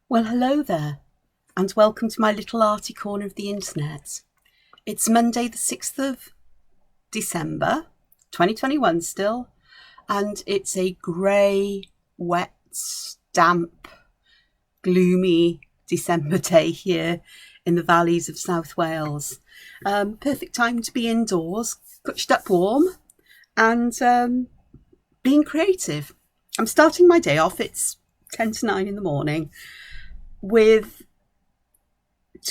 Well, hello there, and welcome to my little arty corner of the internet. It's Monday the 6th of December, 2021 still, and it's a grey, wet, damp, gloomy December day here in the valleys of South Wales. Perfect time to be indoors, cushed up warm, and being creative. I'm starting my day off, it's 10 to 9 in the morning, to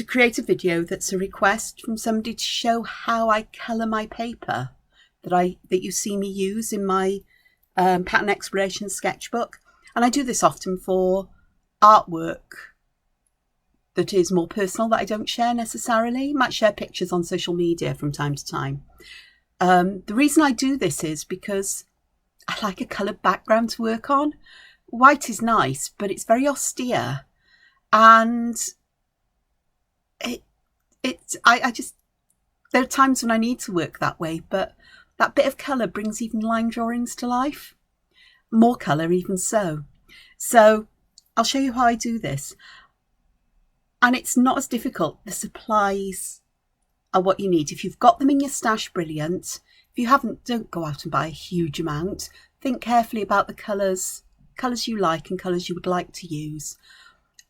create a video that's a request from somebody to show how I colour my paper that you see me use in my pattern exploration sketchbook. And I do this often for artwork that is more personal, that I don't share necessarily. I might share pictures on social media from time to time. The reason I do this is because I like a coloured background to work on. White is nice, but it's very austere. And I just, there are times when I need to work that way, but that bit of colour brings even line drawings to life. More colour even so. So I'll show you how I do this. And it's not as difficult. The supplies are what you need. If you've got them in your stash, brilliant. If you haven't, don't go out and buy a huge amount. Think carefully about the colours you like and colours you would like to use.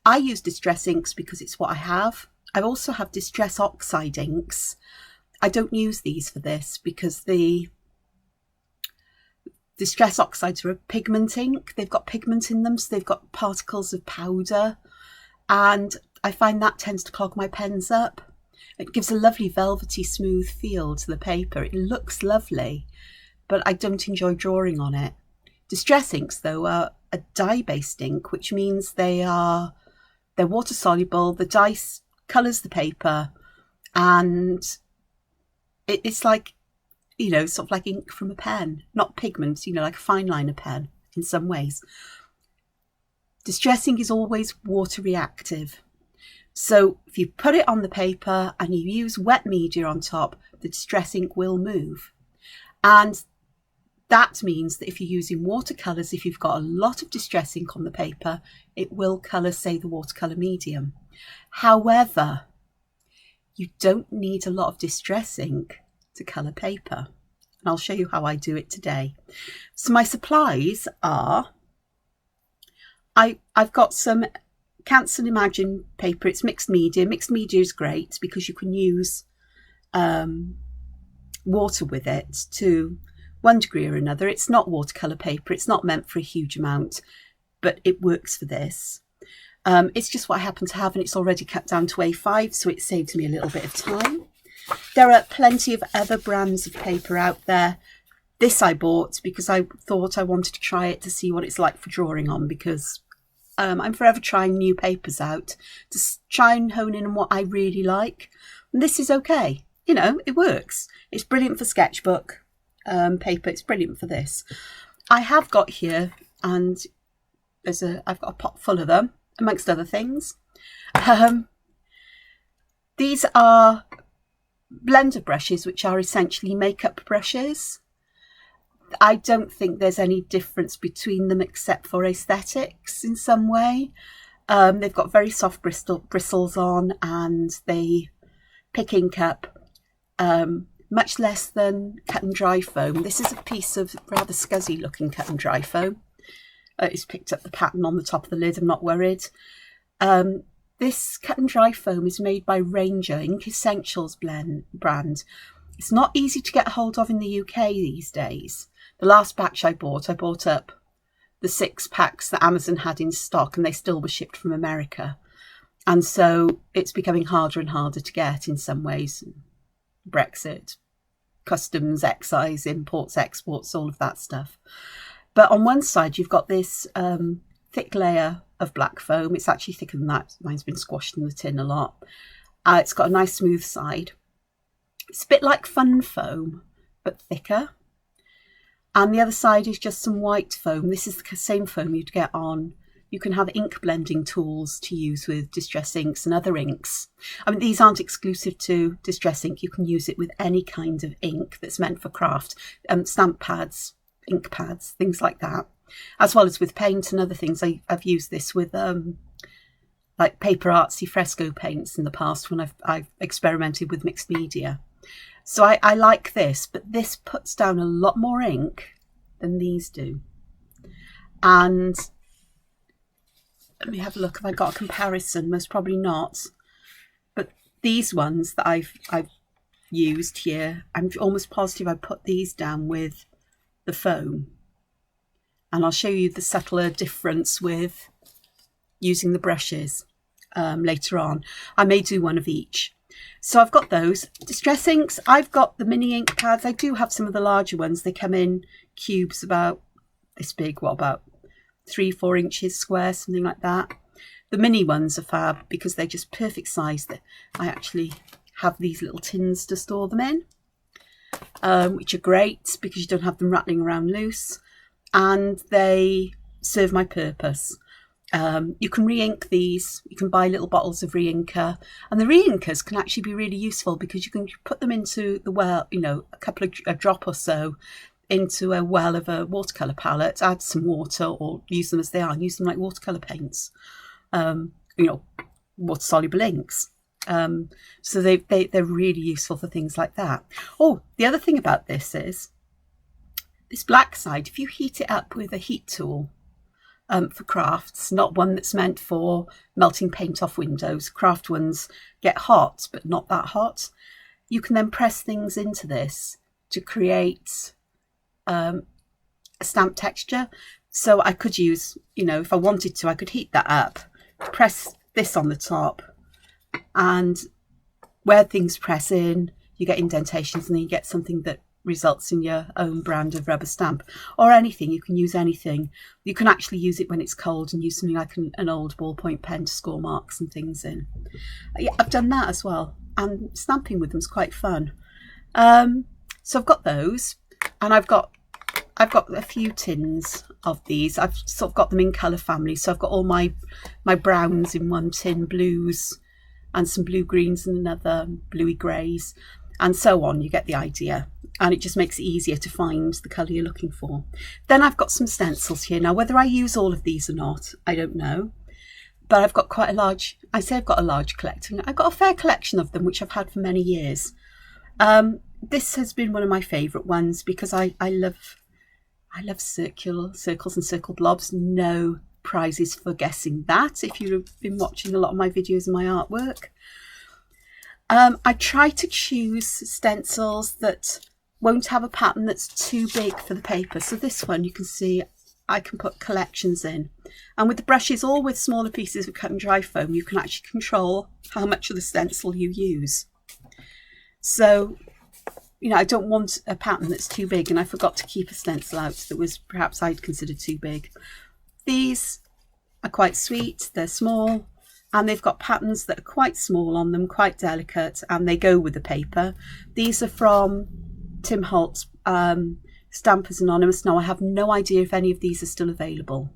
I use distress inks because it's what I have. I also have distress oxide inks. I don't use these for this because the distress oxides are a pigment ink. They've got pigment in them, so they've got particles of powder. And I find that tends to clog my pens up. It gives a lovely velvety smooth feel to the paper. It looks lovely, but I don't enjoy drawing on it. Distress inks, though, are a dye-based ink, which means they're water soluble. The dye colours the paper, and it's like, sort of like ink from a pen, not pigment, like a fine liner pen in some ways. Distress ink is always water reactive. So if you put it on the paper and you use wet media on top, the distress ink will move. And that means that if you're using watercolours, if you've got a lot of distress ink on the paper, it will colour, say, the watercolour medium. However, you don't need a lot of distress ink to colour paper. And I'll show you how I do it today. So my supplies are, I've got some Canson Imagine paper. It's mixed media. Mixed media is great because you can use water with it to one degree or another. It's not watercolour paper. It's not meant for a huge amount, but it works for this. It's just what I happen to have, and it's already cut down to A5, so it saves me a little bit of time. There are plenty of other brands of paper out there. This I bought because I thought I wanted to try it to see what it's like for drawing on, because I'm forever trying new papers out to try and hone in on what I really like. And this is okay. It works. It's brilliant for sketchbook paper. It's brilliant for this. I have got here, and I've got a pot full of them, amongst other things. These are blender brushes, which are essentially makeup brushes. I don't think there's any difference between them except for aesthetics in some way. They've got very soft bristles on, and they pick ink up much less than cut and dry foam. This is a piece of rather scuzzy looking cut and dry foam. It's picked up the pattern on the top of the lid. I'm not worried. This cut and dry foam is made by Ranger, Ink Essentials brand. It's not easy to get hold of in the UK these days. The last batch I bought up the 6 packs that Amazon had in stock, and they still were shipped from America. And so it's becoming harder and harder to get in some ways. Brexit, customs, excise, imports, exports, all of that stuff. But on one side, you've got this thick layer of black foam. It's actually thicker than that. Mine's been squashed in the tin a lot. It's got a nice smooth side. It's a bit like fun foam, but thicker. And the other side is just some white foam. This is the same foam you'd get on. You can have ink blending tools to use with distress inks and other inks. I mean, these aren't exclusive to distress ink. You can use it with any kind of ink that's meant for craft. Stamp pads, ink pads, things like that. As well as with paint and other things. I've used this with like paper artsy fresco paints in the past when I've experimented with mixed media. So I like this, but this puts down a lot more ink than these do. And let me have a look. Have I got a comparison? Most probably not. But these ones that I've used here, I'm almost positive I put these down with the foam. And I'll show you the subtler difference with using the brushes later on. I may do one of each. So I've got those. Distress inks, I've got the mini ink pads. I do have some of the larger ones. They come in cubes about this big, what, about 3-4 inches square, something like that. The mini ones are fab because they're just perfect size. That I actually have these little tins to store them in, which are great because you don't have them rattling around loose, and they serve my purpose. You can re-ink these. You can buy little bottles of re-inker, and the re-inkers can actually be really useful because you can put them into the well, you know, a drop or so into a well of a watercolour palette, add some water, or use them as they are, and use them like watercolour paints, you know, water soluble inks. So they're really useful for things like that. Oh, the other thing about this is this black side, if you heat it up with a heat tool, for crafts, not one that's meant for melting paint off windows. Craft ones get hot, but not that hot. You can then press things into this to create a stamp texture. So I could use, you know, if I wanted to, I could heat that up, press this on the top, and where things press in, you get indentations, and then you get something that results in your own brand of rubber stamp, or anything. You can use anything. You can actually use it when it's cold and use something like an old ballpoint pen to score marks and things in. Yeah, I've done that as well, and stamping with them is quite fun. So I've got those, and I've got a few tins of these. I've sort of got them in colour family, so I've got all my browns in one tin, blues and some blue greens and another, bluey greys, and so on. You get the idea, and it just makes it easier to find the colour you're looking for. Then I've got some stencils here. Now, whether I use all of these or not, I don't know, but I've got quite a large, I say I've got a large collection. I've got a fair collection of them, which I've had for many years. This has been one of my favourite ones because I love circles and circle blobs. No prizes for guessing that if you've been watching a lot of my videos and my artwork. I try to choose stencils that won't have a pattern that's too big for the paper. So this one, you can see I can put collections in, and with the brushes or with smaller pieces of cut and dry foam, you can actually control how much of the stencil you use. So, you know, I don't want a pattern that's too big, and I forgot to keep a stencil out that was perhaps I'd consider too big. These are quite sweet. They're small, and they've got patterns that are quite small on them, quite delicate, and they go with the paper. These are from Tim Holt's Stampers Anonymous. Now, I have no idea if any of these are still available,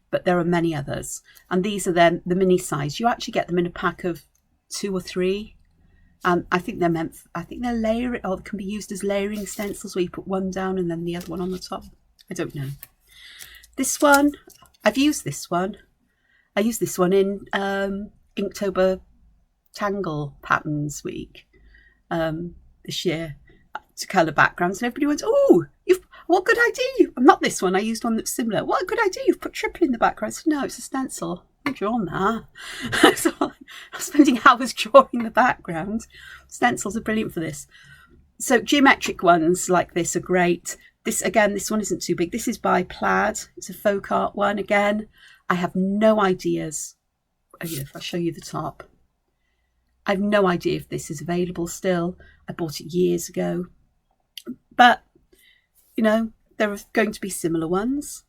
but there are many others. And these are then the mini size. You actually get them in a pack of 2 or 3. I think they're meant, I think they're layering, or can be used as layering stencils where you put one down and then the other one on the top. I don't know. This one, I've used this one. I used this one in Inktober Tangle Patterns Week this year to colour backgrounds, and everybody went, "Oh, what good idea! Not this one. I used one that's similar. What a good idea! You've put triple in the background." I said, "No, it's a stencil. I've drawn that." So I'm spending hours drawing the background. Stencils are brilliant for this. So geometric ones like this are great. This again, this one isn't too big. This is by Plaid. It's a folk art one. Again, I have no ideas. If I show you the top, I have no idea if this is available still. I bought it years ago. But, you know, there are going to be similar ones.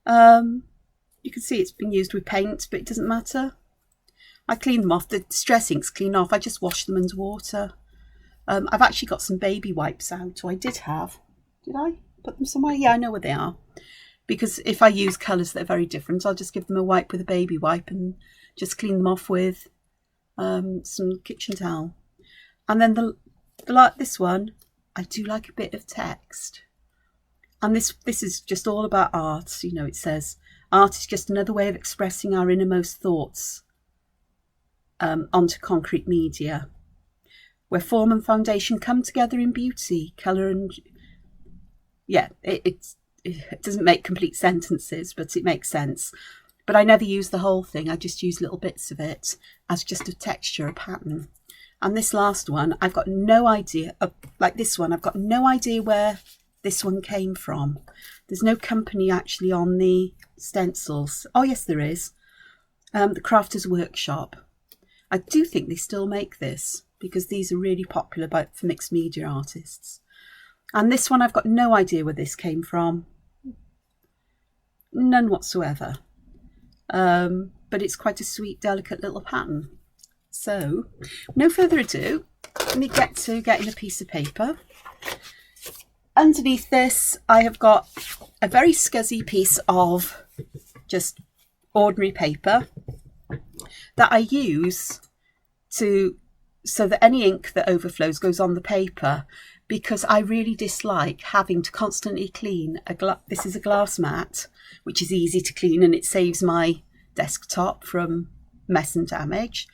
You can see it's been used with paint, but it doesn't matter. I cleaned them off. The distress inks clean off. I just wash them under water. I've actually got some baby wipes out, or I did have. Did I put them somewhere? Yeah, I know where they are. Because if I use colours that are very different, I'll just give them a wipe with a baby wipe and just clean them off with some kitchen towel. And then this one, I do like a bit of text. And this is just all about art. You know, it says, art is just another way of expressing our innermost thoughts onto concrete media, where form and foundation come together in beauty, colour and... yeah, it doesn't make complete sentences, but it makes sense. But I never use the whole thing. I just use little bits of it as just a texture, a pattern. And this last one, I've got no idea, like this one, I've got no idea where this one came from. There's no company actually on the stencils. Oh yes, there is. The Crafters Workshop. I do think they still make this because these are really popular for mixed media artists. And this one, I've got no idea where this came from. None whatsoever. But it's quite a sweet, delicate little pattern. So, no further ado, let me get to getting a piece of paper. Underneath this, I have got a very scuzzy piece of just ordinary paper that I use so that any ink that overflows goes on the paper, because I really dislike having to constantly clean this is a glass mat, which is easy to clean and it saves my desktop from mess and damage.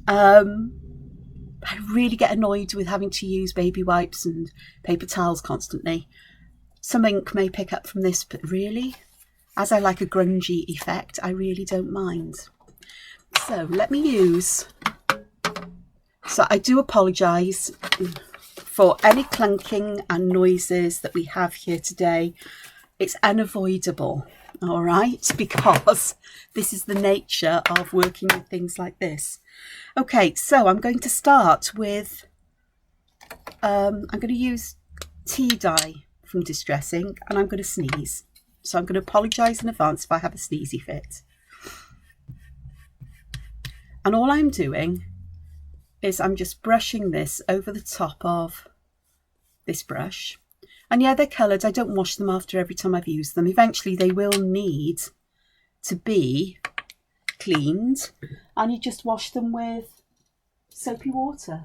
I really get annoyed with having to use baby wipes and paper towels constantly. Some ink may pick up from this, but really, as I like a grungy effect, I really don't mind. So let me use... So I do apologise for any clunking and noises that we have here today. It's unavoidable, all right, because this is the nature of working with things like this. Okay, so I'm going to start with, I'm going to use tea dye from Distressing, and I'm going to sneeze. So I'm going to apologise in advance if I have a sneezy fit. And all I'm doing is I'm just brushing this over the top of this brush. And yeah, they're coloured. I don't wash them after every time I've used them. Eventually they will need to be cleaned, and you just wash them with soapy water.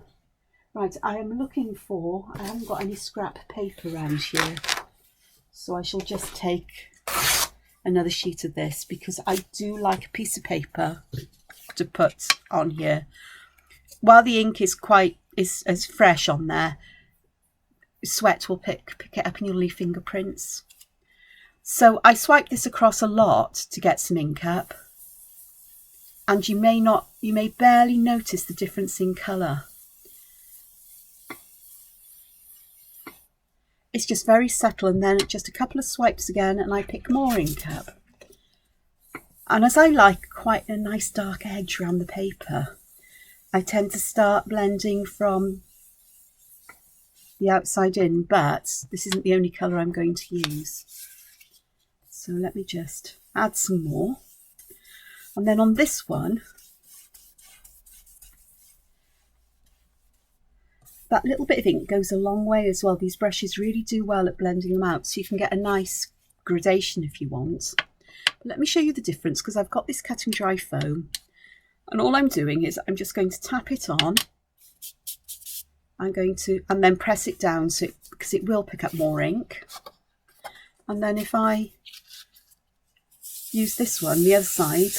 Right, I am looking for, I haven't got any scrap paper around here, so I shall just take another sheet of this, because I do like a piece of paper to put on here. While the ink is as fresh on there, sweat will pick it up and you'll leave fingerprints. So I swipe this across a lot to get some ink up, and you may barely notice the difference in colour. It's just very subtle, and then just a couple of swipes again and I pick more ink up. And as I like quite a nice dark edge around the paper, I tend to start blending from the outside in, but this isn't the only colour I'm going to use. So let me just add some more. And then on this one, that little bit of ink goes a long way as well. These brushes really do well at blending them out, so you can get a nice gradation if you want. But let me show you the difference, because I've got this cut and dry foam. And all I'm doing is I'm just going to tap it on. I'm going to, and then press it down because it will pick up more ink. And then if I use this one, the other side,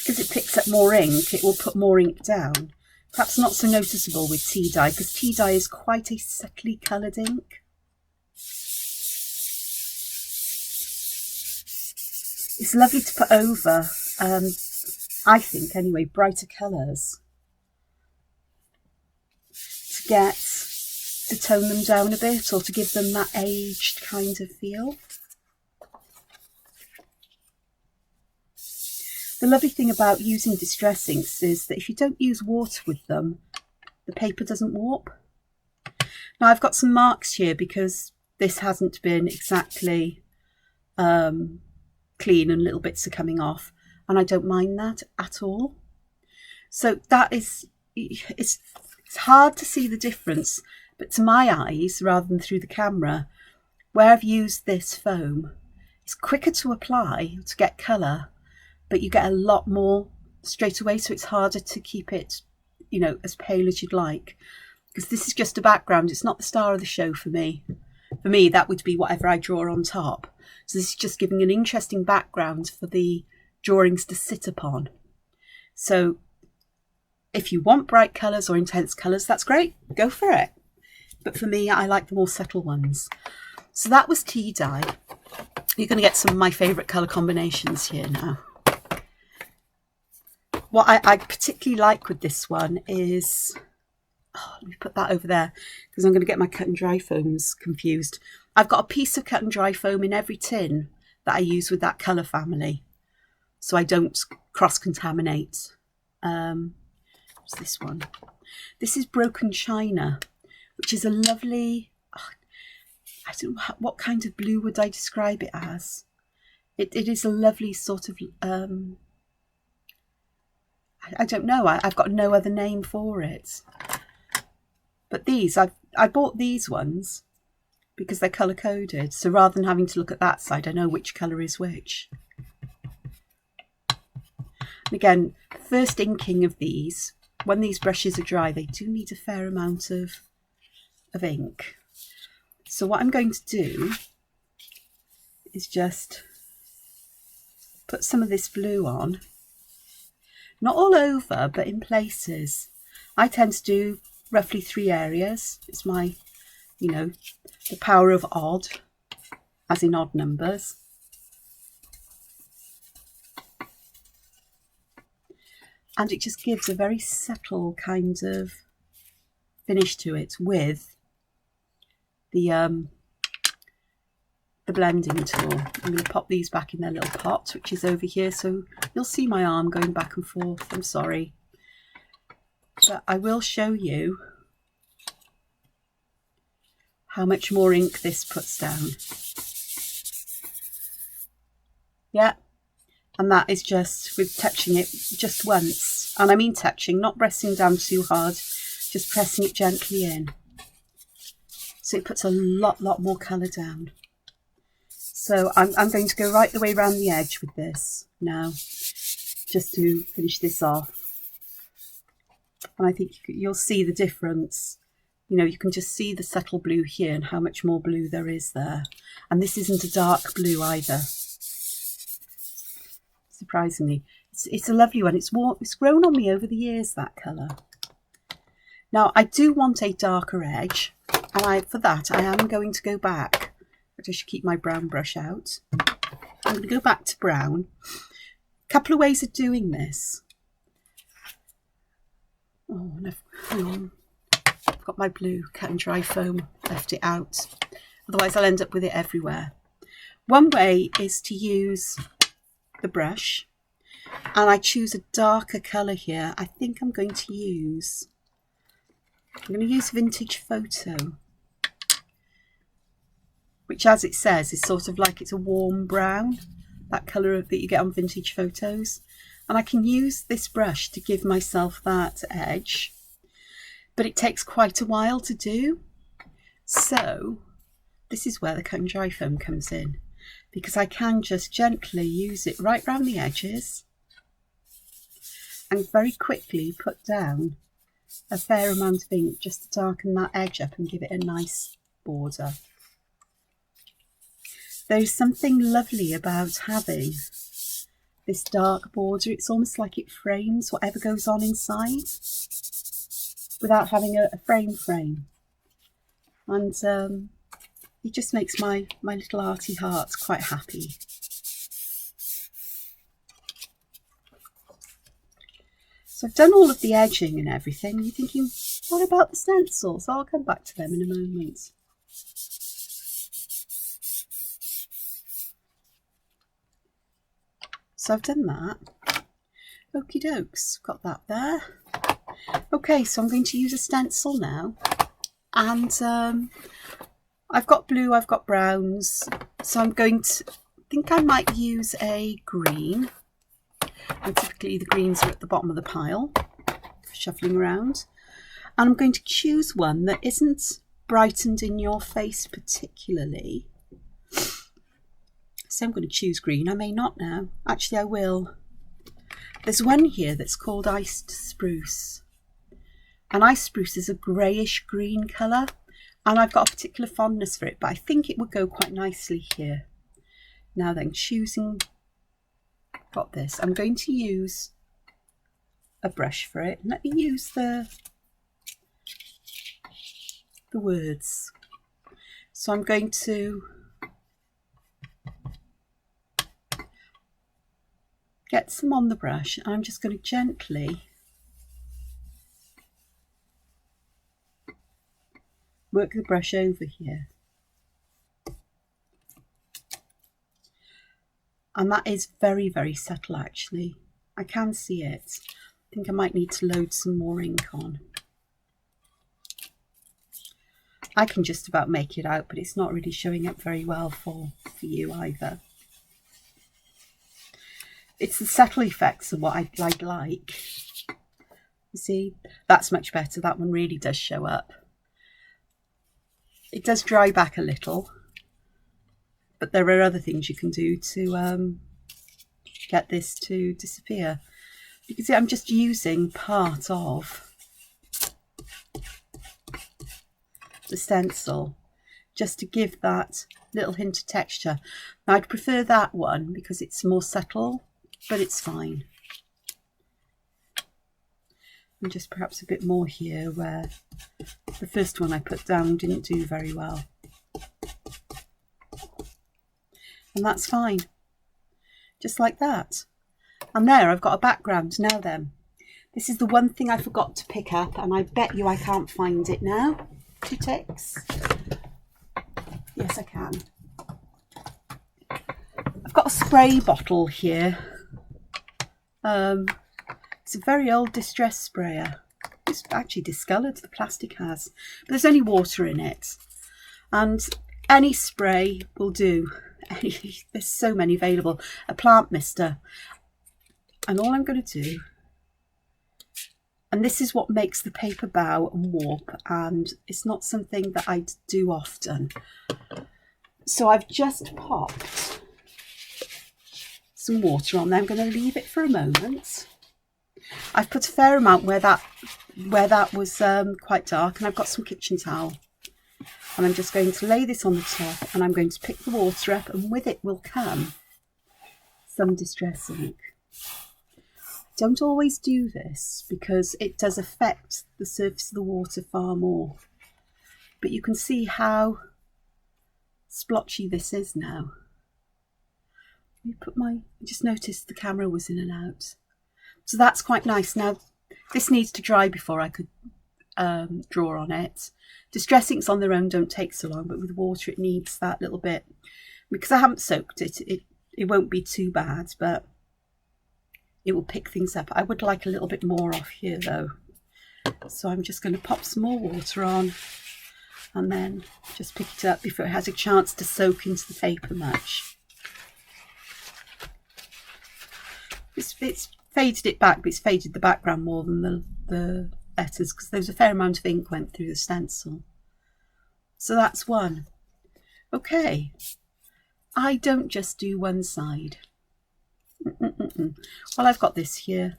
because it picks up more ink, it will put more ink down. Perhaps not so noticeable with tea dye, because tea dye is quite a subtly coloured ink. It's lovely to put over, I think anyway, brighter colours, to tone them down a bit, or to give them that aged kind of feel. The lovely thing about using distress inks is that if you don't use water with them, the paper doesn't warp. Now I've got some marks here because this hasn't been exactly clean and little bits are coming off, and I don't mind that at all. So that is, it's hard to see the difference, but to my eyes, rather than through the camera, where I've used this foam, it's quicker to apply to get colour, but you get a lot more straight away, so it's harder to keep it, you know, as pale as you'd like, because this is just a background. It's not the star of the show for me. For for me, that would be whatever I draw on top. So this is just giving an interesting background for the drawings to sit upon. So if you want bright colours or intense colours, that's great, go for it. But for me, I like the more subtle ones. So that was tea dye. You're going to get some of my favourite colour combinations here now. What I particularly like with this one is, let me put that over there because I'm going to get my cut and dry foams confused. I've got a piece of cut and dry foam in every tin that I use with that colour family, so I don't cross-contaminate. What's this one? This is Broken China, which is a lovely, I don't know what kind of blue would I describe it as. It is a lovely sort of, I don't know, I've got no other name for it. But these, I bought these ones because they're colour coded. So rather than having to look at that side, I know which colour is which. And again, first inking of these, when these brushes are dry, they do need a fair amount of ink. So what I'm going to do is just put some of this blue on. Not all over, but in places. I tend to do roughly 3 areas. It's my, you know, the power of odd, as in odd numbers. And it just gives a very subtle kind of finish to it with the blending tool. I'm going to pop these back in their little pot, which is over here, so you'll see my arm going back and forth. I'm sorry, but I will show you how much more ink this puts down. Yeah, and that is just with touching it just once, and I mean touching, not pressing down too hard, just pressing it gently in. So it puts a lot more colour down. So I'm going to go right the way around the edge with this now, just to finish this off. And I think you'll see the difference. You know, you can just see the subtle blue here and how much more blue there is there. And this isn't a dark blue either, surprisingly. It's a lovely one. It's grown on me over the years, that colour. Now, I do want a darker edge, and for that I am going to go back. I should keep my brown brush out. I'm going to go back to brown. A couple of ways of doing this. Oh, no, hang on. I've got my blue cut and dry foam, left it out. Otherwise I'll end up with it everywhere. One way is to use the brush, and I choose a darker colour here. I think I'm going to use Vintage Photo, which, as it says, is sort of like it's a warm brown, that colour that you get on vintage photos. And I can use this brush to give myself that edge, but it takes quite a while to do. So this is where the cut and dry foam comes in, because I can just gently use it right round the edges and very quickly put down a fair amount of ink just to darken that edge up and give it a nice border. There's something lovely about having this dark border. It's almost like it frames whatever goes on inside without having a frame. And it just makes my little arty heart quite happy. So I've done all of the edging and everything. You're thinking, what about the stencils? I'll come back to them in a moment. So I've done that. Okie dokes, got that there. Okay, so I'm going to use a stencil now. And I've got blue, I've got browns. So I'm going to, think I might use a green. And typically the greens are at the bottom of the pile, shuffling around. And I'm going to choose one that isn't brightened in your face particularly. So I'm going to choose green. I may not now. Actually, I will. There's one here that's called Iced Spruce. And iced spruce is a greyish green colour. and I've got a particular fondness for it, but I think it would go quite nicely here. Now then, got this. I'm going to use a brush for it. Let me use the words. So I'm going to get some on the brush. I'm just going to gently work the brush over here. And that is very, very subtle actually. I can see it. I think I might need to load some more ink on. I can just about make it out, but it's not really showing up very well for you either. It's the subtle effects of what I like. You see, that's much better. That one really does show up. It does dry back a little, but there are other things you can do to get this to disappear. You can see I'm just using part of the stencil just to give that little hint of texture. Now, I'd prefer that one because it's more subtle, but it's fine. And just perhaps a bit more here where the first one I put down didn't do very well. And that's fine. Just like that. And there I've got a background. Now then, this is the one thing I forgot to pick up, and I bet you I can't find it now. 2 ticks. Yes, I can. I've got a spray bottle here. It's a very old distress sprayer. It's actually discoloured, the plastic has. But there's only water in it. And any spray will do. There's so many available. A plant mister. And all I'm going to do, and this is what makes the paper bow and warp, and it's not something that I do often. So I've just popped some water on there. I'm going to leave it for a moment. I've put a fair amount where that was quite dark, and I've got some kitchen towel. And I'm just going to lay this on the top, and I'm going to pick the water up, and with it will come some distress ink. Don't always do this because it does affect the surface of the water far more. But you can see how splotchy this is now. I just noticed the camera was in and out. So that's quite nice. Now, this needs to dry before I could draw on it. Distress inks on their own don't take so long, but with water it needs that little bit. Because I haven't soaked it, it won't be too bad, but it will pick things up. I would like a little bit more off here though. So I'm just going to pop some more water on and then just pick it up before it has a chance to soak into the paper much. It's faded it back, but it's faded the background more than the letters because there was a fair amount of ink went through the stencil. So that's one. Okay, I don't just do one side. Well, I've got this here.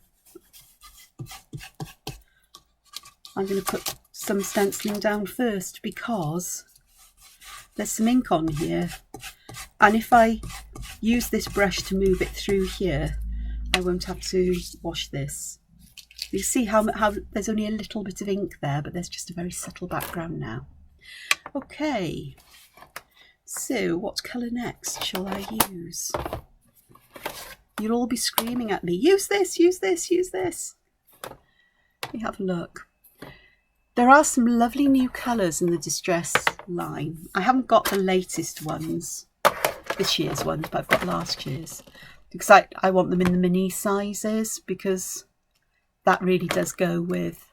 I'm going to put some stenciling down first because there's some ink on here, and if I use this brush to move it through here, I won't have to wash this. You see how there's only a little bit of ink there, but there's just a very subtle background now. Okay, so what colour next shall I use? You'll all be screaming at me, use this, use this, use this. Let me have a look. There are some lovely new colours in the Distress line. I haven't got the latest ones, this year's ones, but I've got last year's. Because I want them in the mini sizes, because that really does go with,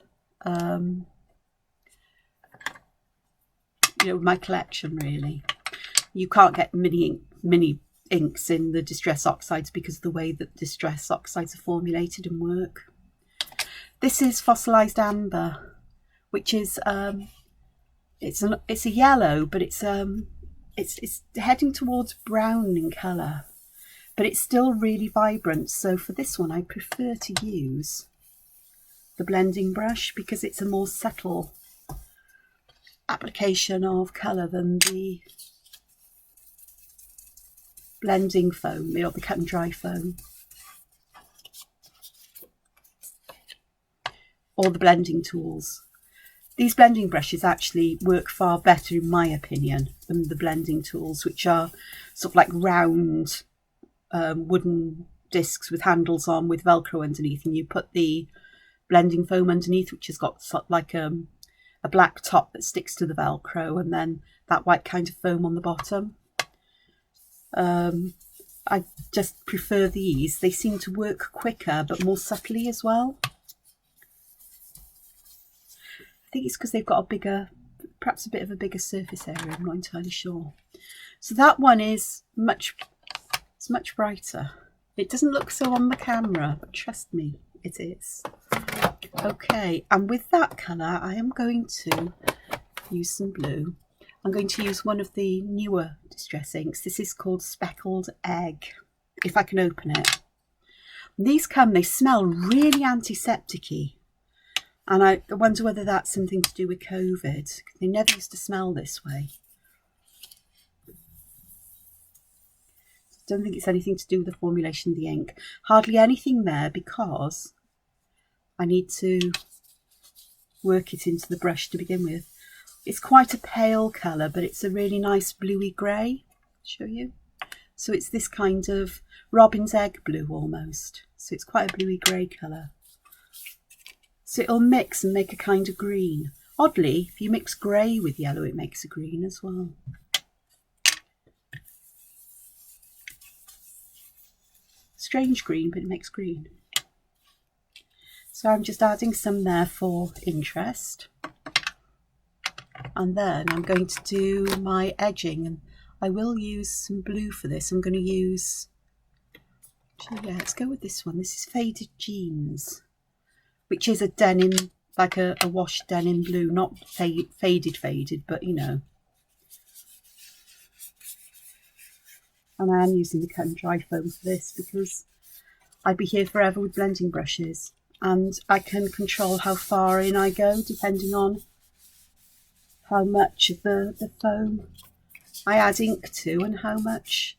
my collection really. You can't get mini inks in the Distress Oxides because of the way that Distress Oxides are formulated and work. This is Fossilized Amber, which is it's a yellow, but it's heading towards brown in colour, but it's still really vibrant. So for this one I prefer to use the blending brush because it's a more subtle application of colour than the blending foam, or the cut and dry foam, or the blending tools. These blending brushes actually work far better, in my opinion, than the blending tools, which are sort of like round wooden discs with handles on with Velcro underneath, and you put the blending foam underneath, which has got sort of like a black top that sticks to the Velcro, and then that white kind of foam on the bottom. I just prefer these. They seem to work quicker but more subtly as well. I think it's because they've got a bigger, perhaps a bit of a bigger surface area, I'm not entirely sure. So that one is much brighter. It doesn't look so on the camera, but trust me, it is. Okay, and with that colour, I am going to use some blue. I'm going to use one of the newer distress inks. This is called Speckled Egg, if I can open it. These they smell really antiseptic-y. And I wonder whether that's something to do with COVID. They never used to smell this way. Don't think it's anything to do with the formulation of the ink. Hardly anything there, because I need to work it into the brush to begin with. It's quite a pale colour, but it's a really nice bluey grey. Show you. So it's this kind of robin's egg blue almost. So it's quite a bluey grey colour. So it'll mix and make a kind of green. Oddly, if you mix grey with yellow, it makes a green as well. Strange green, but it makes green. So I'm just adding some there for interest. And then I'm going to do my edging, and I will use some blue for this. I'm going to use, actually, yeah, let's go with this one. This is Faded Jeans, which is a denim, like a washed denim blue, not faded, but you know. And I am using the cut and dry foam for this because I'd be here forever with blending brushes, and I can control how far in I go depending on how much of the foam I add ink to and how much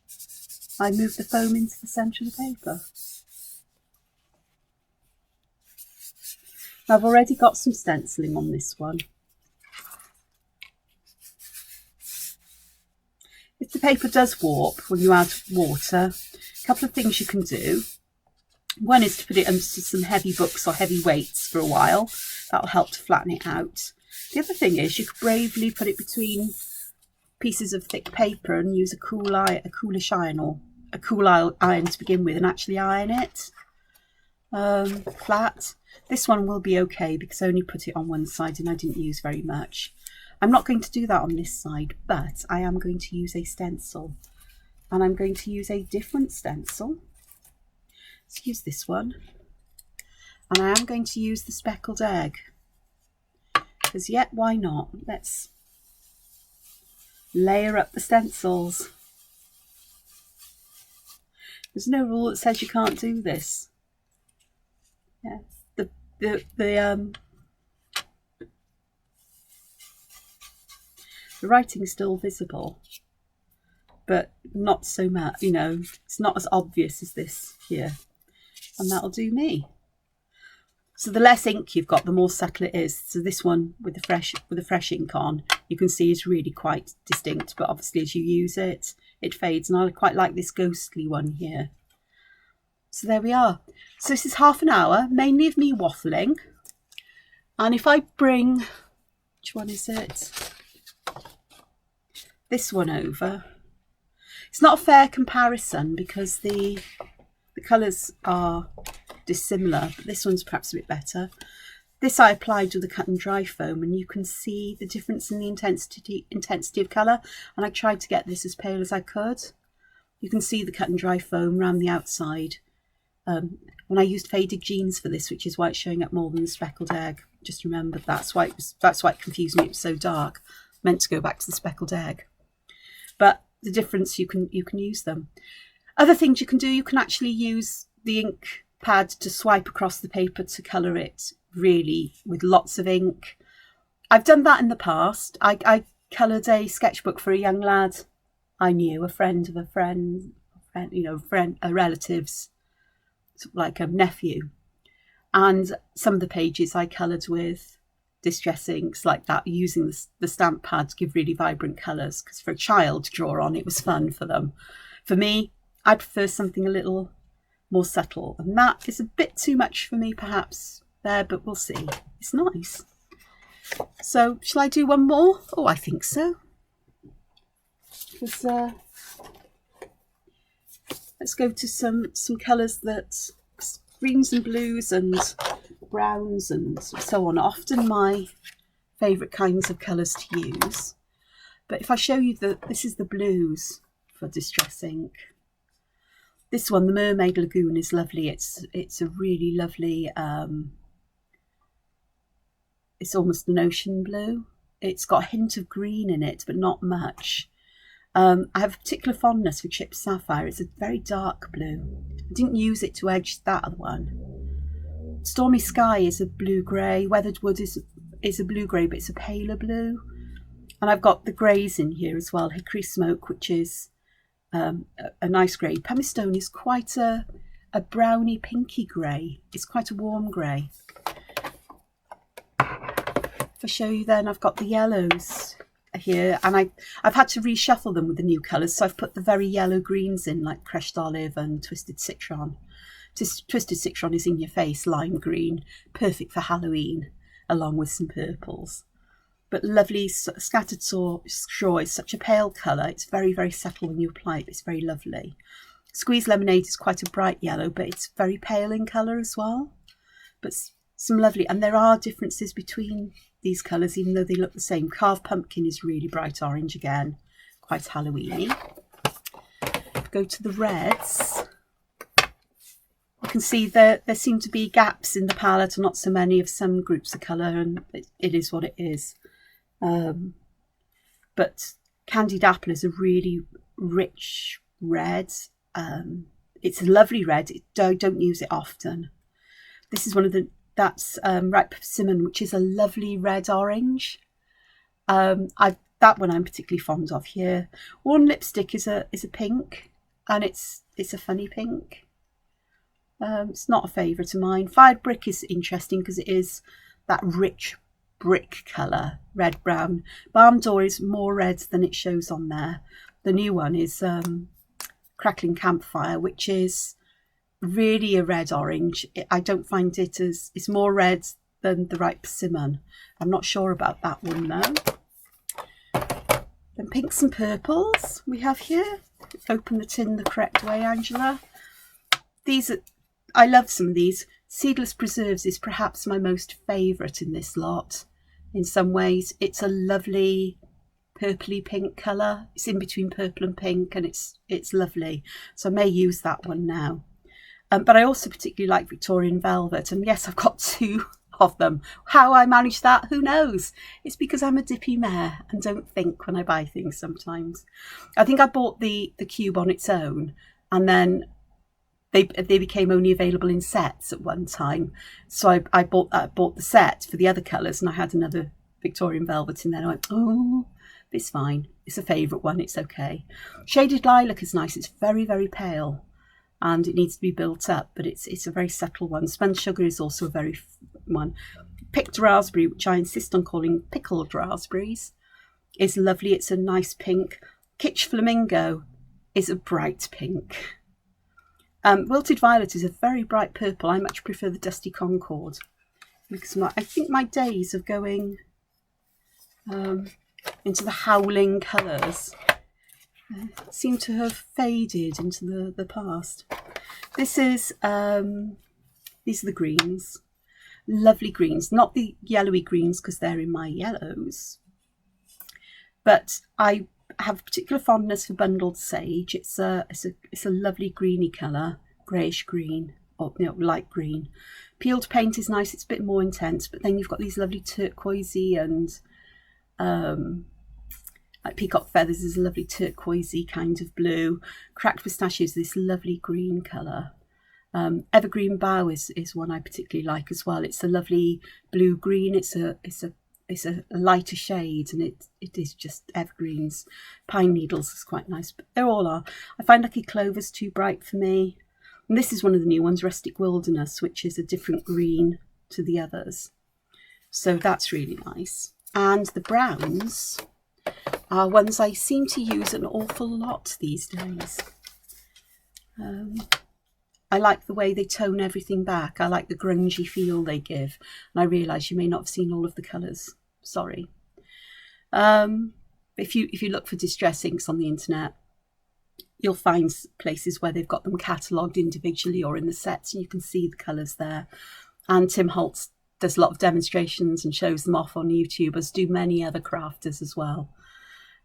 I move the foam into the centre of the paper. I've already got some stenciling on this one. If the paper does warp when you add water, a couple of things you can do. One is to put it under some heavy books or heavy weights for a while. That'll help to flatten it out. The other thing is you could bravely put it between pieces of thick paper and use a coolish iron, or a cool iron to begin with, and actually iron it flat. This one will be okay because I only put it on one side and I didn't use very much. I'm not going to do that on this side, but I am going to use a stencil, and I'm going to use a different stencil. Let's use this one, and I am going to use the Speckled Egg, because yet why not? Let's layer up the stencils. There's no rule that says you can't do this. Yeah, the writing's still visible, but not so much, you know, it's not as obvious as this here, and that'll do me. So the less ink you've got, the more subtle it is. So this one with the fresh ink on, you can see is really quite distinct, but obviously as you use it, it fades, and I quite like this ghostly one here. So there we are. So this is half an hour, mainly of me waffling. And if I bring, which one is it? This one over. It's not a fair comparison because the colours are dissimilar, but this one's perhaps a bit better. This I applied with the cut and dry foam, and you can see the difference in the intensity of colour, and I tried to get this as pale as I could. You can see the cut and dry foam around the outside. When I used Faded Jeans for this, which is why it's showing up more than the Speckled Egg, just remembered that's why it confused me. It was so dark. I meant to go back to the Speckled Egg, but the difference, you can use them. Other things you can do, you can actually use the ink pad to swipe across the paper to colour it really with lots of ink. I've done that in the past. I coloured a sketchbook for a young lad I knew, a friend of a friend, a relative's, like a nephew. And some of the pages I coloured with distress inks like that, using the stamp pad to give really vibrant colours, because for a child to draw on, it was fun for them. For me, I prefer something a little more subtle, and that is a bit too much for me perhaps there, but we'll see. It's nice. So shall I do one more? Oh, I think so. Because let's go to some colours that greens and blues and browns and so on, often my favourite kinds of colours to use. But if I show you this is the blues for distress ink. This one, the Mermaid Lagoon, is lovely. It's a really lovely, it's almost an ocean blue. It's got a hint of green in it, but not much. I have a particular fondness for chipped sapphire. It's a very dark blue. I didn't use it to edge that other one. Stormy Sky is a blue-grey. Weathered Wood is a blue-grey, but it's a paler blue. And I've got the greys in here as well. Hickory Smoke, which is a nice grey. Pumice Stone is quite a browny pinky grey. It's quite a warm grey. If I show you then, I've got the yellows here, and I've had to reshuffle them with the new colours, so I've put the very yellow greens in, like Crushed Olive and Twisted Citron. Twisted Citron is in your face, lime green, perfect for Halloween, along with some purples. But lovely Scattered Straw is such a pale colour. It's very, very subtle when you apply it. It's very lovely. Squeezed Lemonade is quite a bright yellow, but it's very pale in colour as well. But some lovely, and there are differences between these colours, even though they look the same. Carved Pumpkin is really bright orange again, quite Halloweeny. Go to the reds. You can see there seem to be gaps in the palette, and not so many of some groups of colour, and it is what it is. But Candied Apple is a really rich red. It's a lovely red. Don't use it often. This is one of that's Ripe Persimmon, which is a lovely red orange. That one I'm particularly fond of here. Worn Lipstick is a pink, and it's a funny pink. It's not a favourite of mine. Fired Brick is interesting because it is that rich brick colour, red brown. Balm Door is more red than it shows on there. The new one is Crackling Campfire, which is really a red orange. I don't find it as, it's more red than the Ripe Persimmon. I'm not sure about that one though. Then Pinks and Purples we have here. Open the tin the correct way, Angela. These are, I love some of these. Seedless Preserves is perhaps my most favourite in this lot. In some ways, it's a lovely purpley pink colour. It's in between purple and pink, and it's lovely. So I may use that one now. But I also particularly like Victorian Velvet, and yes, I've got two of them. How I manage that, who knows? It's because I'm a dippy mare and don't think when I buy things sometimes. I think I bought the cube on its own, and then they became only available in sets at one time. So I bought the set for the other colours, and I had another Victorian Velvet in there. I went, oh, it's fine. It's a favourite one. It's okay. Shaded Lilac is nice. It's very, very pale, and it needs to be built up, but it's a very subtle one. Spun Sugar is also a very one. Picked Raspberry, which I insist on calling pickled raspberries, is lovely. It's a nice pink. Kitsch Flamingo is a bright pink. Wilted Violet is a very bright purple. I much prefer the Dusty Concord, because I think my days of going into the howling colours seem to have faded into the past. This is these are the greens, lovely greens, not the yellowy greens because they're in my yellows, but I have a particular fondness for Bundled Sage. It's a lovely greeny colour, greyish green, or light green. Peeled Paint is nice. It's a bit more intense, but then you've got these lovely turquoisey and like Peacock Feathers is a lovely turquoisey kind of blue. Cracked Pistachio is this lovely green colour. Evergreen Bough is one I particularly like as well. It's a lovely blue green. It's a it's a lighter shade, and it is just evergreens. Pine needles is quite nice, but they all are. I find Lucky Clover's too bright for me. And this is one of the new ones, Rustic Wilderness, which is a different green to the others. So that's really nice. And the browns are ones I seem to use an awful lot these days. I like the way they tone everything back. I like the grungy feel they give. And I realise you may not have seen all of the colours. Sorry. If you look for distress inks on the internet, you'll find places where they've got them catalogued individually or in the sets, and you can see the colours there. And Tim Holtz does a lot of demonstrations and shows them off on YouTube, as do many other crafters as well.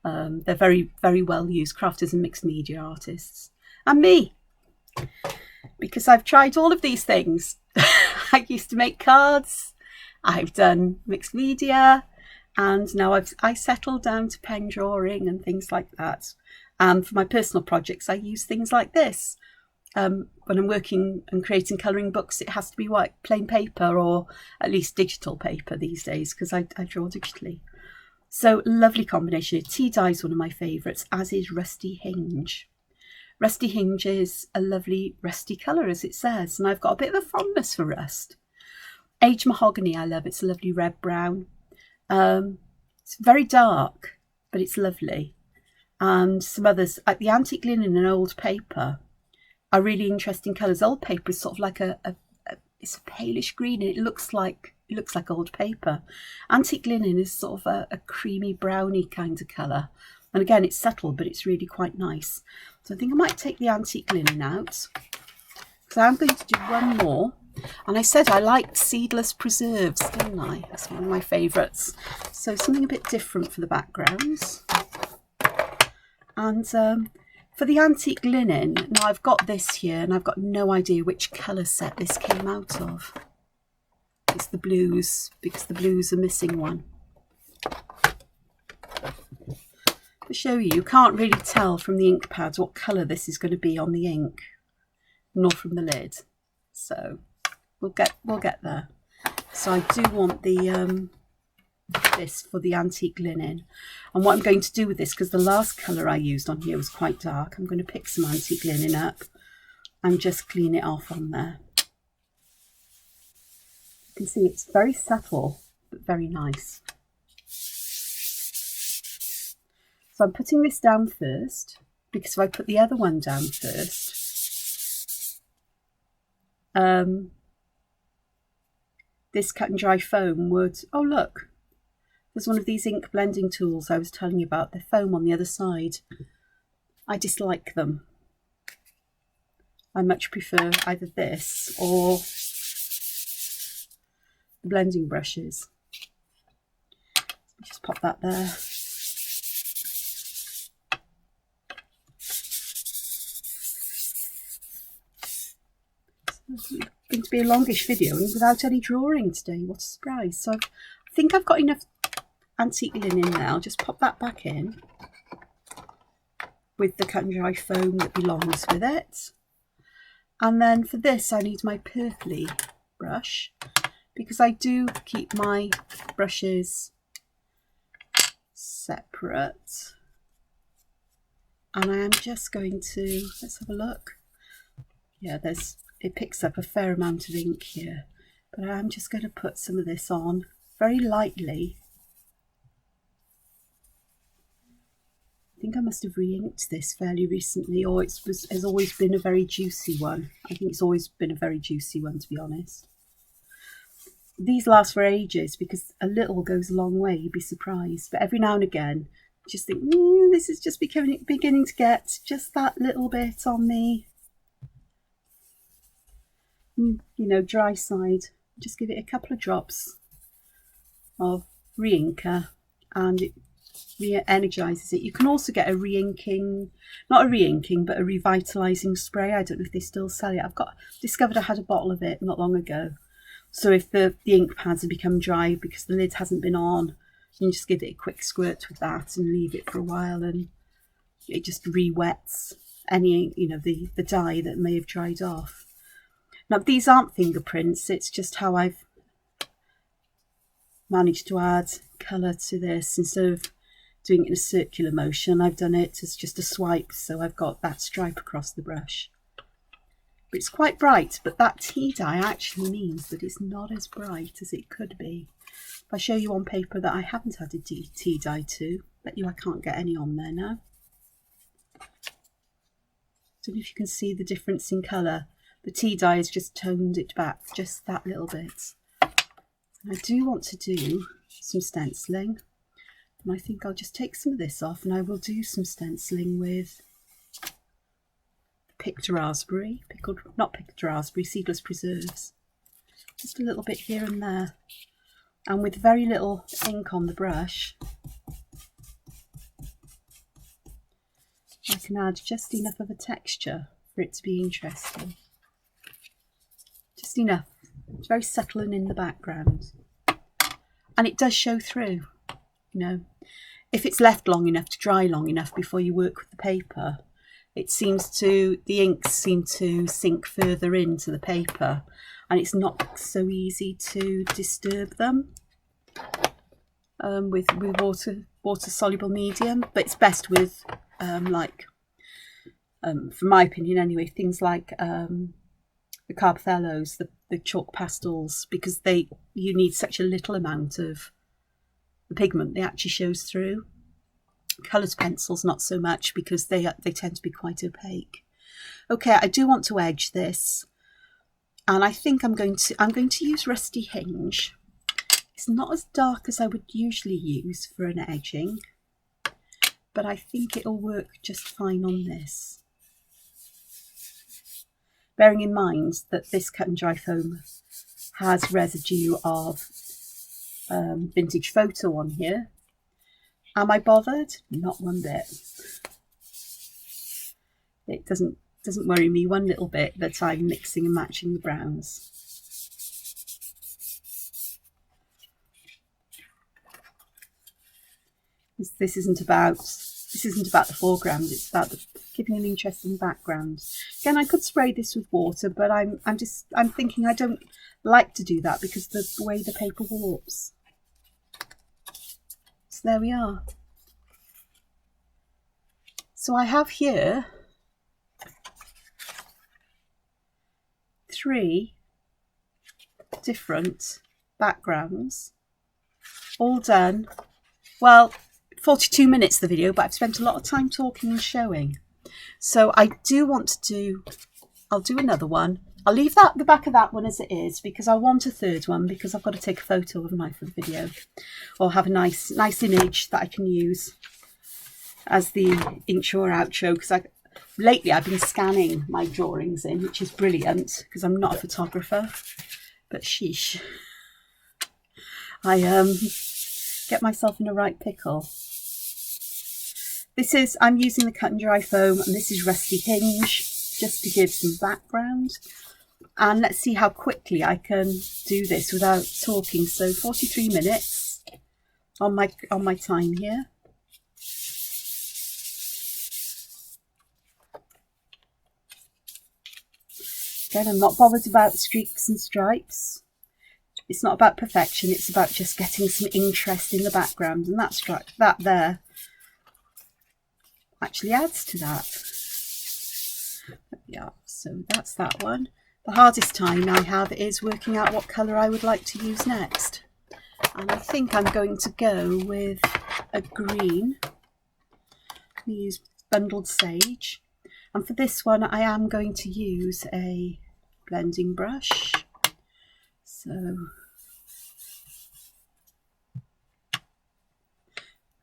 They're very, very well used crafters and mixed media artists. And me, because I've tried all of these things. I used to make cards, I've done mixed media, and now I settled down to pen drawing and things like that. And for my personal projects, I use things like this. When I'm working and creating colouring books, it has to be white plain paper, or at least digital paper these days, because I draw digitally. So lovely combination. Tea dye is one of my favourites, as is Rusty Hinge. Rusty Hinge is a lovely rusty colour, as it says, and I've got a bit of a fondness for rust. Aged Mahogany I love. It's a lovely red brown. It's very dark, but it's lovely. And some others, like the Antique Linen and Old Paper, are really interesting colours. Old Paper is sort of like it's a palish green, and it looks like old paper. Antique Linen is sort of a creamy browny kind of colour, and again it's subtle, but it's really quite nice. So I think I might take the Antique Linen out, because I'm going to do one more. And I said I liked seedless preserves, didn't I? That's one of my favourites. So something a bit different for the backgrounds. And for the Antique Linen, now I've got this here, and I've got no idea which colour set this came out of. It's the blues, because the blues are missing one. To show you, you can't really tell from the ink pads what colour this is going to be on the ink, nor from the lid. So we'll get there. So I do want the this for the Antique Linen, and what I'm going to do with this, because the last colour I used on here was quite dark, I'm going to pick some Antique Linen up and just clean it off on there. You can see it's very subtle but very nice. So I'm putting this down first, because if I put the other one down first, this cut and dry foam would, oh look, there's one of these ink blending tools I was telling you about, the foam on the other side. I dislike them. I much prefer either this or the blending brushes. Just pop that there. It's going to be a longish video and without any drawing today. What a surprise. So I think I've got enough Antique Linen now. Just pop that back in with the cut and dry foam that belongs with it. And then for this I need my purpley brush, because I do keep my brushes separate. And I am just going to, let's have a look. Yeah, it picks up a fair amount of ink here, but I'm just going to put some of this on very lightly. I think I must have re-inked this fairly recently, or it has always been a very juicy one. I think it's always been a very juicy one, to be honest. These last for ages, because a little goes a long way, you'd be surprised. But every now and again, just think, this is just beginning to get just that little bit on the, dry side. Just give it a couple of drops of re-inker and it re-energizes it. You can also get a re-inking, not a re-inking, but a revitalizing spray. I don't know if they still sell it. I've discovered I had a bottle of it not long ago. So if the ink pads have become dry because the lid hasn't been on, you can just give it a quick squirt with that and leave it for a while, and it just re-wets any, the dye that may have dried off. Now these aren't fingerprints, it's just how I've managed to add colour to this. Instead of doing it in a circular motion, I've done it as just a swipe, so I've got that stripe across the brush. But it's quite bright, but that tea dye actually means that it's not as bright as it could be. If I show you on paper that I haven't added tea dye to, bet you I can't get any on there now. Don't know if you can see the difference in colour. The tea dye has just toned it back just that little bit. And I do want to do some stenciling, and I think I'll just take some of this off and I will do some stenciling with picked raspberry, not picked raspberry, seedless preserves. Just a little bit here and there. And with very little ink on the brush, I can add just enough of a texture for it to be interesting. Just enough. It's very subtle and in the background. And it does show through, you know. If it's left long enough to dry long enough before you work with the paper, the inks seem to sink further into the paper, and it's not so easy to disturb them with water soluble medium. But it's best with from my opinion anyway, things like the carbothellos, the chalk pastels, because you need such a little amount of the pigment that actually shows through. Colours pencils not so much, because they tend to be quite opaque. Okay, I do want to edge this, and I think I'm going to use Rusty Hinge. It's not as dark as I would usually use for an edging, but I think it'll work just fine on this. Bearing in mind that this cut and dry foam has residue of vintage photo on here. Am I bothered? Not one bit. It doesn't worry me one little bit that I'm mixing and matching the browns. This isn't about the foreground, it's about giving an interesting background. Again, I could spray this with water, but I'm thinking I don't like to do that because of the way the paper warps. So there we are. So I have here 3 different backgrounds, all done. Well, 42 minutes the video, but I've spent a lot of time talking and showing. So I do want to I'll do another one. I'll leave the back of that one as it is, because I want a third one, because I've got to take a photo of a knife for the video, or have a nice image that I can use as the intro or outro, because lately I've been scanning my drawings in, which is brilliant because I'm not a photographer, but sheesh, I get myself in a right pickle. I'm using the cut and dry foam, and this is Rusty Hinge, just to give some background. And let's see how quickly I can do this without talking. So 43 minutes on my time here. Again, I'm not bothered about streaks and stripes. It's not about perfection, it's about just getting some interest in the background, and that there actually adds to that. Yeah, so that's that one. The hardest time I have is working out what colour I would like to use next. And I think I'm going to go with a green. I'm going to use Bundled Sage. And for this one, I am going to use a blending brush. So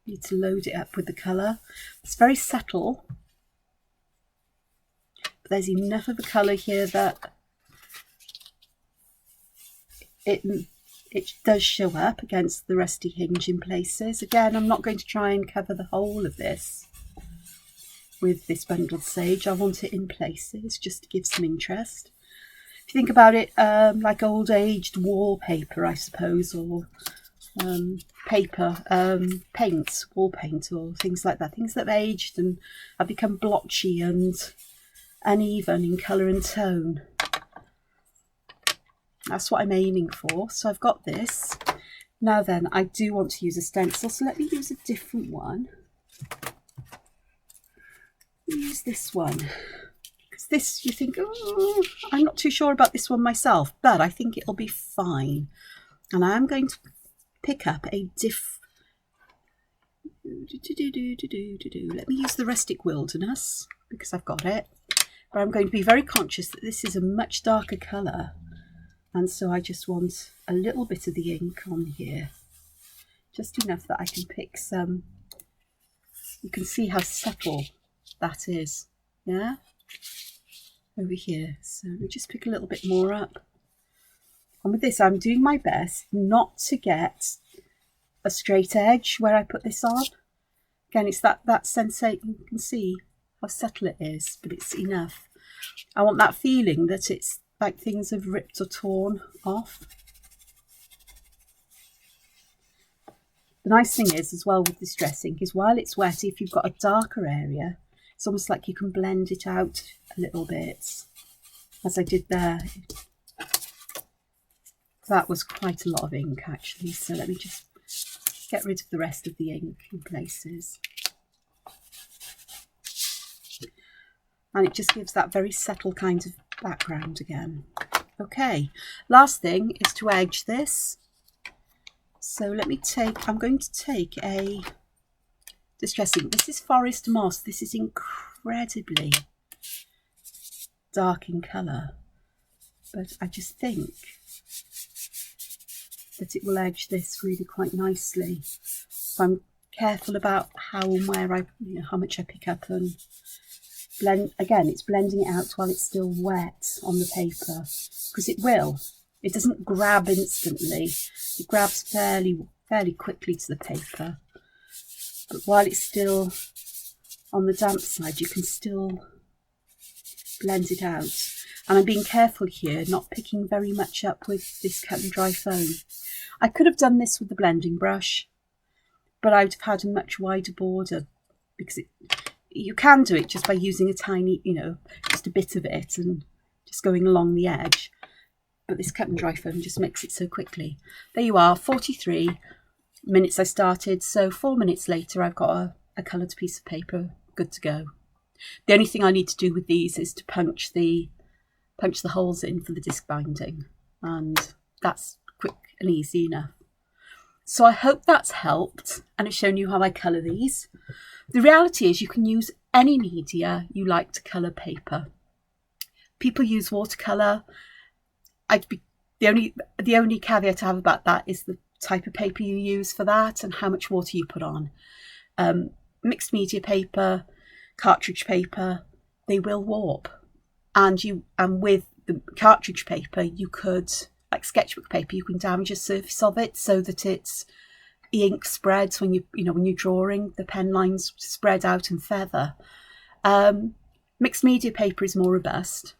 need to load it up with the colour. It's very subtle, but there's enough of a colour here that it does show up against the Rusty Hinge in places. Again, I'm not going to try and cover the whole of this with this Bundled Sage. I want it in places just to give some interest. If you think about it, like old aged wallpaper, I suppose, or paper, paints, wall paint, or things like that, things that have aged and have become blotchy and uneven in colour and tone. That's what I'm aiming for. So I've got this. Now then, I do want to use a stencil, so let me use a different one. Use this one. Because this, you think, oh, I'm not too sure about this one myself, but I think it'll be fine. And I am going to pick up a let me use the Rustic Wilderness, because I've got it. But I'm going to be very conscious that this is a much darker colour. And so I just want a little bit of the ink on here. Just enough that I can pick some. You can see how subtle that is. Yeah? Over here. So let me just pick a little bit more up. And with this, I'm doing my best not to get a straight edge where I put this on. Again, it's that sensation. You can see how subtle it is, but it's enough. I want that feeling that it's like things have ripped or torn off. The nice thing is as well with this dress ink is while it's wet, if you've got a darker area, it's almost like you can blend it out a little bit, as I did there. That was quite a lot of ink actually, so let me just get rid of the rest of the ink in places. And it just gives that very subtle kind of background again. Okay, last thing is to edge this. So let me I'm going to take a distress ink. This is Forest Moss. This is incredibly dark in colour, but I just think that it will edge this really quite nicely. So I'm careful about how and where how much I pick up and blend. Again, it's blending it out while it's still wet on the paper, because it will. It doesn't grab instantly. It grabs fairly quickly to the paper. But while it's still on the damp side, you can still blend it out. And I'm being careful here, not picking very much up with this cut and dry foam. I could have done this with the blending brush, but I would have had a much wider border, because you can do it just by using a tiny, just a bit of it and just going along the edge. But this cut and dry foam just makes it so quickly. There you are, 43 minutes I started. So 4 minutes later, I've got a coloured piece of paper good to go. The only thing I need to do with these is to punch the holes in for the disc binding, and that's quick and easy enough. So I hope that's helped and it's shown you how I colour these. The reality is you can use any media you like to colour paper. People use watercolour. The only caveat I have about that is the type of paper you use for that and how much water you put on. Mixed media paper, cartridge paper, they will warp. And with the cartridge paper, you could, like sketchbook paper, you can damage the surface of it so that the ink spreads when when you're drawing, the pen lines spread out and feather. Mixed media paper is more robust.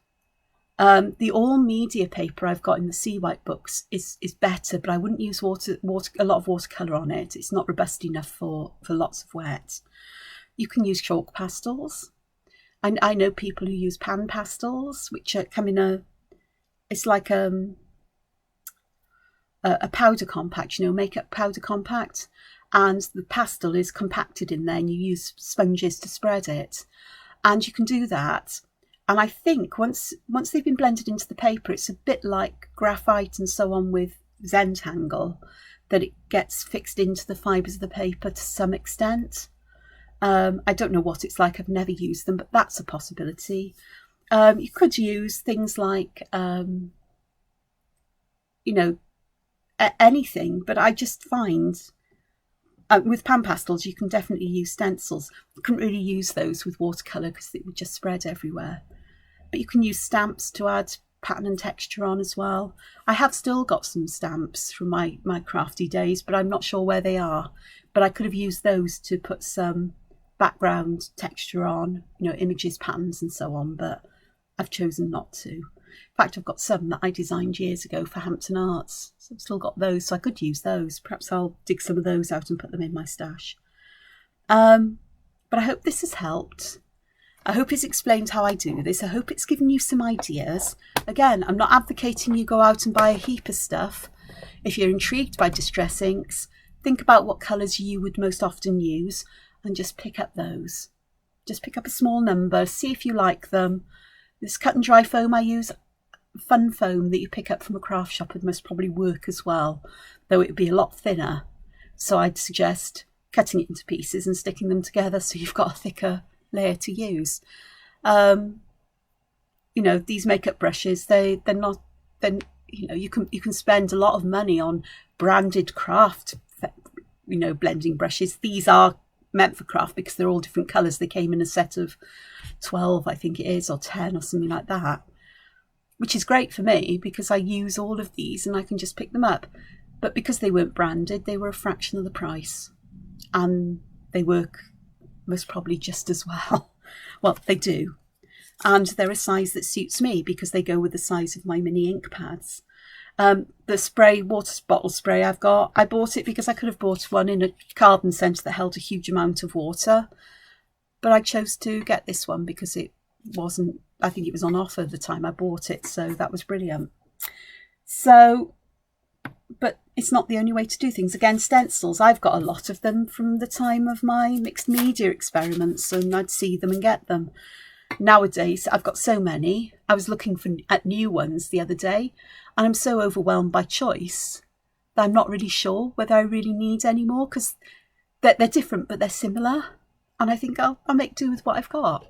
The all media paper I've got in the Sea White books is better, but I wouldn't use a lot of watercolour on it. It's not robust enough for lots of wet. You can use chalk pastels. I know people who use pan pastels, which come in it's like a powder compact, makeup powder compact, and the pastel is compacted in there and you use sponges to spread it. And you can do that. And I think once they've been blended into the paper, it's a bit like graphite and so on with Zentangle, that it gets fixed into the fibres of the paper to some extent. I don't know what it's like, I've never used them, but that's a possibility. You could use things like, anything, but I just find with pan pastels you can definitely use stencils. You couldn't really use those with watercolour because it would just spread everywhere. But you can use stamps to add pattern and texture on as well. I have still got some stamps from my crafty days, but I'm not sure where they are. But I could have used those to put some background texture on, images, patterns and so on, but I've chosen not to. In fact, I've got some that I designed years ago for Hampton Arts, so I've still got those, so I could use those. Perhaps I'll dig some of those out and put them in my stash. But I hope this has helped. I hope it's explained how I do this. I hope it's given you some ideas. Again, I'm not advocating you go out and buy a heap of stuff. If you're intrigued by distress inks, think about what colours you would most often use and just pick up those. Just pick up a small number, see if you like them. This cut and dry foam I use, fun foam that you pick up from a craft shop, would most probably work as well, though it would be a lot thinner. So I'd suggest cutting it into pieces and sticking them together so you've got a thicker layer to use. You know, these makeup brushes, they're not, then you know, you can spend a lot of money on branded craft, you know, blending brushes. These are meant for craft because they're all different colours. They came in a set of 12, I think it is, or 10 or something like that, which is great for me because I use all of these and I can just pick them up. But because they weren't branded, they were a fraction of the price, and they work most probably just as well. Well, they do. And they're a size that suits me because they go with the size of my mini ink pads. The spray, water bottle spray I bought it because I could have bought one in a garden centre that held a huge amount of water. But I chose to get this one because it wasn't, I think it was on offer the time I bought it. So that was brilliant. So, but it's not the only way to do things. Again, stencils, I've got a lot of them from the time of my mixed media experiments, and I'd see them and get them. Nowadays, I've got so many. I was looking at new ones the other day, and I'm so overwhelmed by choice that I'm not really sure whether I really need any more, because they're different, but they're similar. And I think I'll make do with what I've got.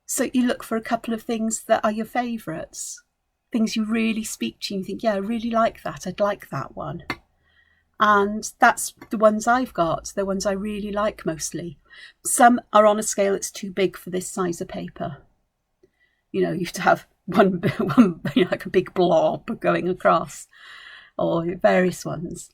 So you look for a couple of things that are your favourites, things you really speak to, and you think, yeah, I really like that. I'd like that one. And that's the ones I've got, the ones I really like mostly. Some are on a scale that's too big for this size of paper. You know, you have to have one you know, like a big blob going across, or various ones.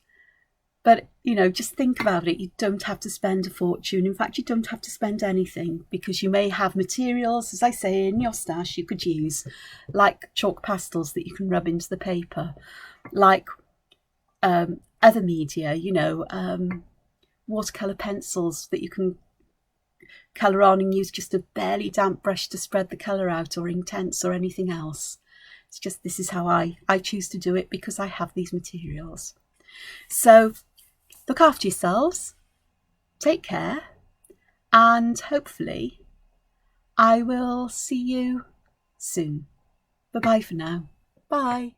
But, you know, just think about it. You don't have to spend a fortune. In fact, you don't have to spend anything, because you may have materials, as I say, in your stash you could use, like chalk pastels that you can rub into the paper, like other media, you know, watercolour pencils that you can colour on and use just a barely damp brush to spread the colour out, or Intense or anything else. It's just, this is how I choose to do it because I have these materials. So look after yourselves, take care, and hopefully I will see you soon. Bye-bye for now. Bye.